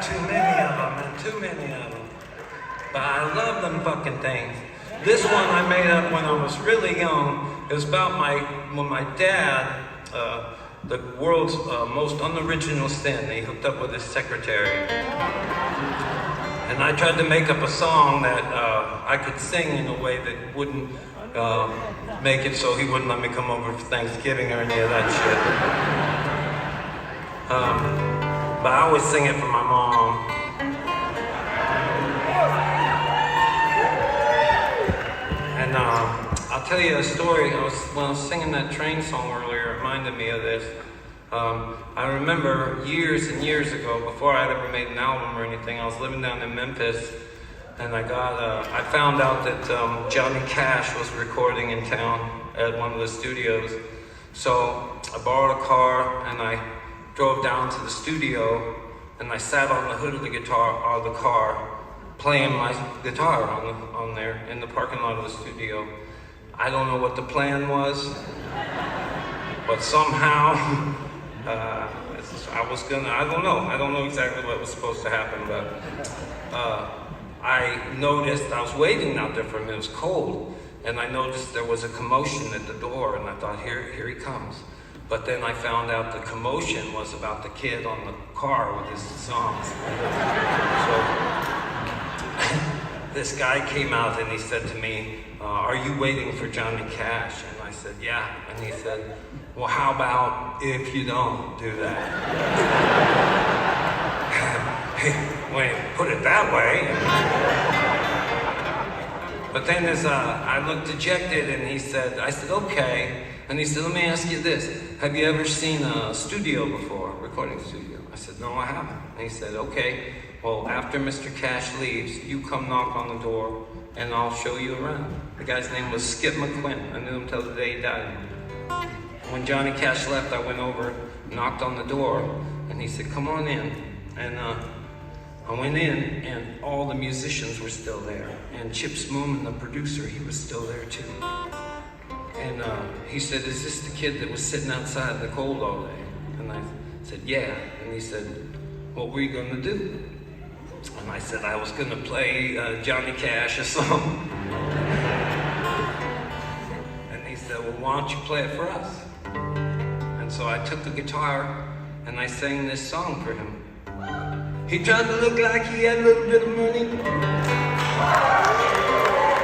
got too many of them, and too many of them. But I love them fucking things. This one I made up when I was really young. It was about when my dad, the world's most unoriginal sin, he hooked up with his secretary. And I tried to make up a song that I could sing in a way that wouldn't make it so he wouldn't let me come over for Thanksgiving or any of that shit. But I always sing it for my mom. And I'll tell you a story. When I was singing that train song earlier, it reminded me of this. I remember years and years ago, before I had ever made an album or anything, I was living down in Memphis, and I found out that Johnny Cash was recording in town at one of the studios. So I borrowed a car and I drove down to the studio, and I sat on the hood of the car, playing my guitar on there in the parking lot of the studio. I don't know what the plan was, but somehow I don't know exactly what was supposed to happen, but I noticed, I was waiting out there for him, it was cold, and I noticed there was a commotion at the door, and I thought, here he comes. But then I found out the commotion was about the kid on the car with his songs. So this guy came out and he said to me, are you waiting for Johnny Cash? And I said, yeah. And he said, well, how about if you don't do that? Well, he put it that way. But then as I looked dejected, and I said, okay. And he said, let me ask you this. Have you ever seen a studio before, a recording studio? I said, no, I haven't. And he said, okay, well, after Mr. Cash leaves, you come knock on the door, and I'll show you around. The guy's name was Skip McClint. I knew him till the day he died. When Johnny Cash left, I went over, knocked on the door, and he said, come on in. And I went in, and all the musicians were still there. And Chip Smoom, the producer, he was still there too. And he said, is this the kid that was sitting outside in the cold all day? And I said, yeah. And he said, what were you gonna do? And I said, I was gonna play Johnny Cash a song. And he said, well, why don't you play it for us? And so I took the guitar and I sang this song for him. He tried to look like he had a little bit of money.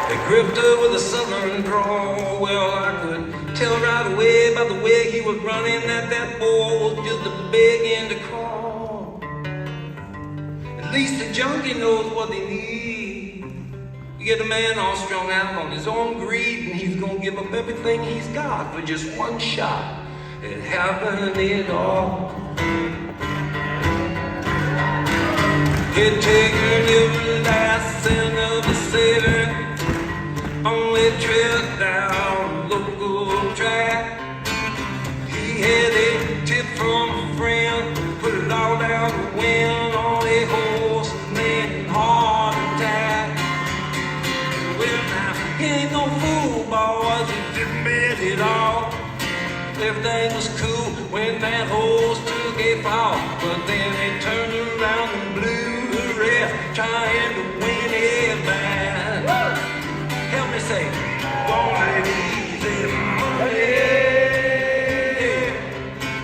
A grifter with a southern drawl. Well, I could tell right away by the way he was running that boy was just a begging to crawl. At least the junkie knows what they need. You get a man all strung out on his own greed, and he's gonna give up everything he's got for just one shot at having it all. He'd taken every last cent of the saving on a trip down local track. He had a tip from a friend, put it all down to win on a horse named Heart Attack. Well, now, he ain't no fool, boys, he didn't bet it all. Everything was cool when that horse took a fall, but then he turned around and blew the rest, trying to win it back. Help me say, want it easy money.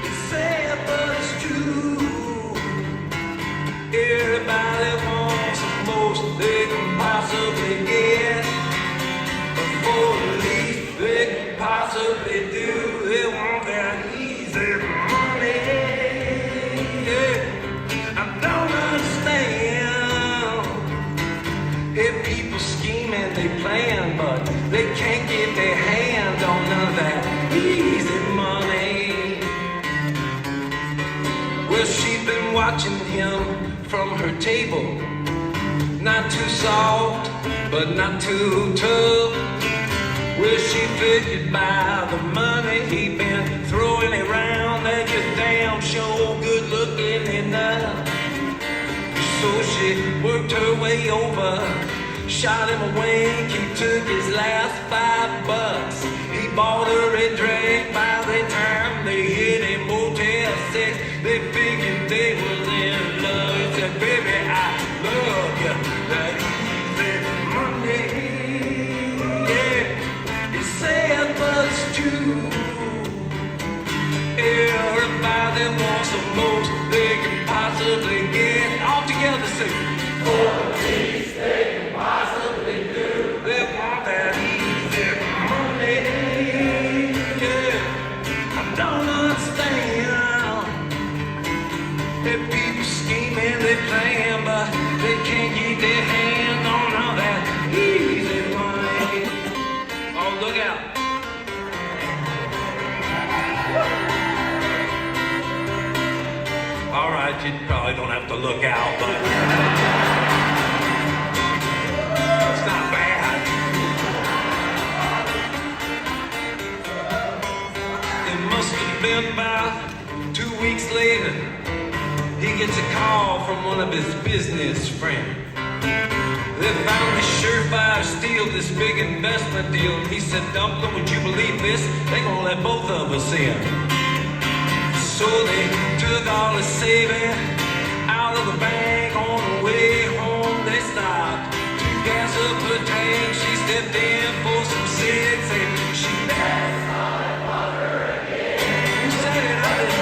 It's sad, but it's true. Everybody wants the most they can possibly get, but for the least they can possibly do. They want that easy money. Yeah. I don't understand. If people scheme and they plan, but they can't get their hands on none of that easy money. Well, she's been watching him from her table. Not too soft, but not too tough. Well, she figured by the money he been throwing around that you're damn sure good looking enough. So she worked her way over, shot him a wink, he took his last $5. He bought her a drink. By the time they hit a Motel 6, they figured they was in love. He said, baby, scheming, they plan, but they can't get their hand on all that easy money. Oh, look out. All right, you probably don't have to look out, but it's not bad. It must have been about 2 weeks later. He gets a call from one of his business friends. They found this surefire steal, this big investment deal. And he said, Dumpling, would you believe this? They gonna let both of us in. So they took all his saving out of the bank. On the way home, they stopped to gas up her tank. She stepped in for some cigs and she passed on water again. Who said it, honey?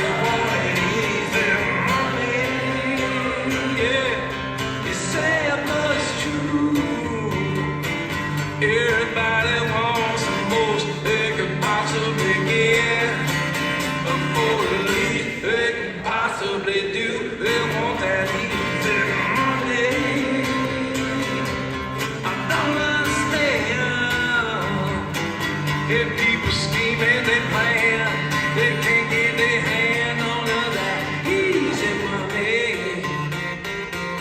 It wanted easy money. Yeah, you say it was true. Everybody wants the most they could possibly get. For the least they can possibly do, they want that easy money. I don't understand. If people scheming, they plan, they can't get their hand on none of that easy money.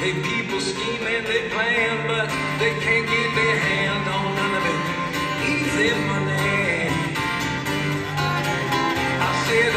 Hey, people scheming, they plan, but they can't get their hand on none of it easy money. I said